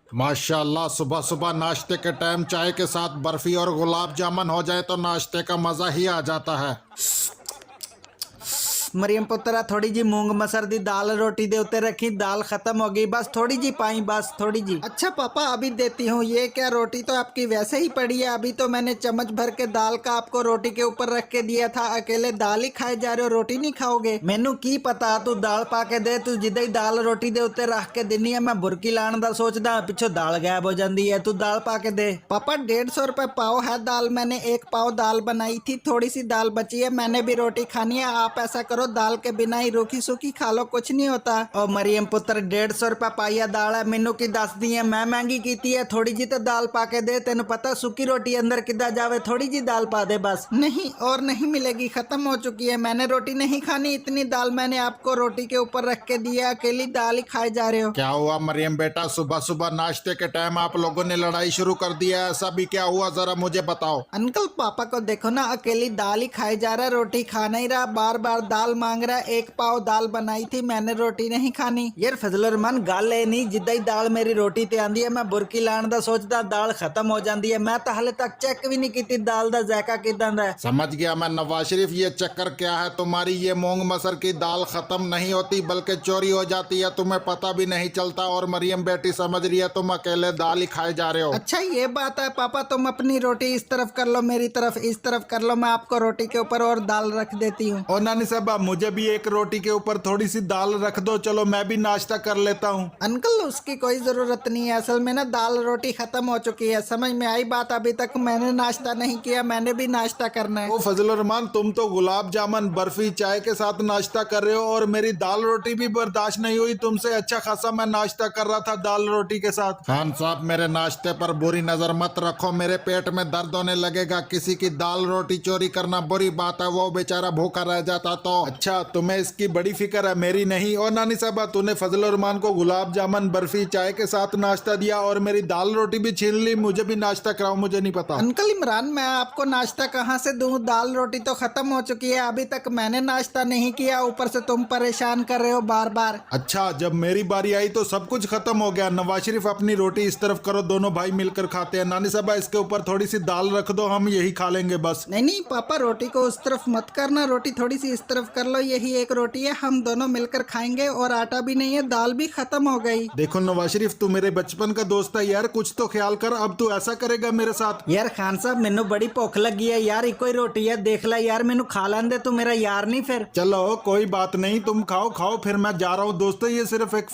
माशाल्लाह, सुबह सुबह नाश्ते के टाइम चाय के साथ बर्फी और गुलाब जामुन हो जाए तो नाश्ते का मजा ही आ जाता है। मरियम पुत्रा थोड़ी जी मूंग मसर दी दाल रोटी दे उत्ते रखी, दाल खत्म हो गई, बस थोड़ी जी पाई, बस थोड़ी जी। अच्छा पापा अभी देती हूँ। ये क्या, रोटी तो आपकी वैसे ही पड़ी है, अभी तो मैंने चम्मच भर के दाल का आपको रोटी के ऊपर रख के दिया था, अकेले दाल ही खाए जा रहे हो, रोटी नहीं खाओगे? मैनू की पता, तू दाल पा के दे, तू जिदा ही दाल रोटी दे उत्ते रख के देनी है, मैं बुरकी लाने दा सोचदा, पिछो दाल गायब हो जाती है, तू दाल पा के दे। पापा 150 रुपए पाव है दाल, मैंने 1 पाव दाल बनाई थी, थोड़ी सी दाल बची है, मैंने भी रोटी खानी है, आप ऐसा करो दाल के बिना ही रूखी सूखी खा लो, कुछ नहीं होता। और मरियम पुत्र 150 रुपए पाइया दाल है, मैनू की दस दी है, मैं महंगी कीती है, थोड़ी जी तो दाल पा के दे, तेन पता सुखी रोटी अंदर किदा जावे, थोड़ी जी दाल पा दे बस। नहीं और नहीं मिलेगी, खत्म हो चुकी है, मैंने रोटी नहीं खानी, इतनी दाल मैंने आपको रोटी के ऊपर रख के दी है, अकेली दाल ही खाए जा रहे हो। क्या हुआ मरियम बेटा, सुबह सुबह नाश्ते के टाइम आप लोगों ने लड़ाई शुरू कर दिया, ऐसा भी क्या हुआ, जरा मुझे बताओ। अंकल पापा को देखो ना, अकेली दाल ही खाए जा रहा है, रोटी खा नहीं रहा, बार बार दाल मांग रहा है, 1 पाव दाल बनाई थी मैंने, रोटी नहीं खानी। यार फजलुर रहमान गल है नहीं, जिदा ही दाल मेरी रोटी ते आंदी है, मैं बुरकी लाने दा सोचदा, दाल खत्म हो जाती है, मैं तो हाले तक चेक भी नहीं की दाल दा जायका किदां दा है। समझ गया मैं नवाज शरीफ, ये चक्कर क्या है तुम्हारी, ये मूंग मसर की दाल खत्म नहीं होती बल्कि चोरी हो जाती है, तुम्हें पता भी नहीं चलता, और मरियम बेटी समझ रही है तुम अकेले दाल ही खाए जा रहे हो। अच्छा ये बात है पापा, तुम अपनी रोटी इस तरफ कर लो, मेरी तरफ इस तरफ कर लो, मैं आपको रोटी के ऊपर और दाल रख देती हूँ। और नानी साहब मुझे भी एक रोटी के ऊपर थोड़ी सी दाल रख दो, चलो मैं भी नाश्ता कर लेता हूँ। अंकल उसकी कोई जरूरत नहीं है, असल में ना दाल रोटी खत्म हो चुकी है, समझ में आई बात? अभी तक मैंने नाश्ता नहीं किया, मैंने भी नाश्ता करना है। ओ फजलुर रहमान, तुम तो गुलाब जामुन बर्फी चाय के साथ नाश्ता कर रहे हो और मेरी दाल रोटी भी बर्दाश्त नहीं हुई तुमसे, अच्छा खासा मैं नाश्ता कर रहा था दाल रोटी के साथ। खान साहब मेरे नाश्ते पर बुरी नजर मत रखो, मेरे पेट में दर्द होने लगेगा, किसी की दाल रोटी चोरी करना बुरी बात है, वो बेचारा भूखा रह जाता तो। अच्छा तुम्हें इसकी बड़ी फिक्र है, मेरी नहीं। और नानी साहब तूने फजलुर रहमान को गुलाब जामुन बर्फी चाय के साथ नाश्ता दिया और मेरी दाल रोटी भी छीन ली, मुझे भी नाश्ता कराओ, मुझे नहीं पता। अंकल इमरान मैं आपको नाश्ता कहाँ से दूं, दाल रोटी तो खत्म हो चुकी है, अभी तक मैंने नाश्ता नहीं किया, ऊपर से तुम परेशान कर रहे हो बार बार। अच्छा जब मेरी बारी आई तो सब कुछ खत्म हो गया। नवाज शरीफ अपनी रोटी इस तरफ करो, दोनों भाई मिलकर खाते हैं। नानी साहब इसके ऊपर थोड़ी सी दाल रख दो, हम यही खा लेंगे बस। नहीं नहीं पापा, रोटी को उस तरफ मत करना, रोटी थोड़ी सी इस तरफ कर लो, यही एक रोटी है, हम दोनों मिलकर खाएंगे, और आटा भी नहीं है, दाल भी खत्म हो गई। देखो नवाज शरीफ तू मेरे बचपन का दोस्त है यार, कुछ तो ख्याल कर, अब तू ऐसा करेगा मेरे साथ? यार खान साहब मैनू बड़ी भुख लगी है यार, इको ही रोटी है, देख ले यार, मैनू खा लें दे, तू मेरा यार नहीं फिर। चलो कोई बात नहीं, तुम खाओ खाओ, फिर मैं जा रहा हूँ दोस्तों, ये सिर्फ एक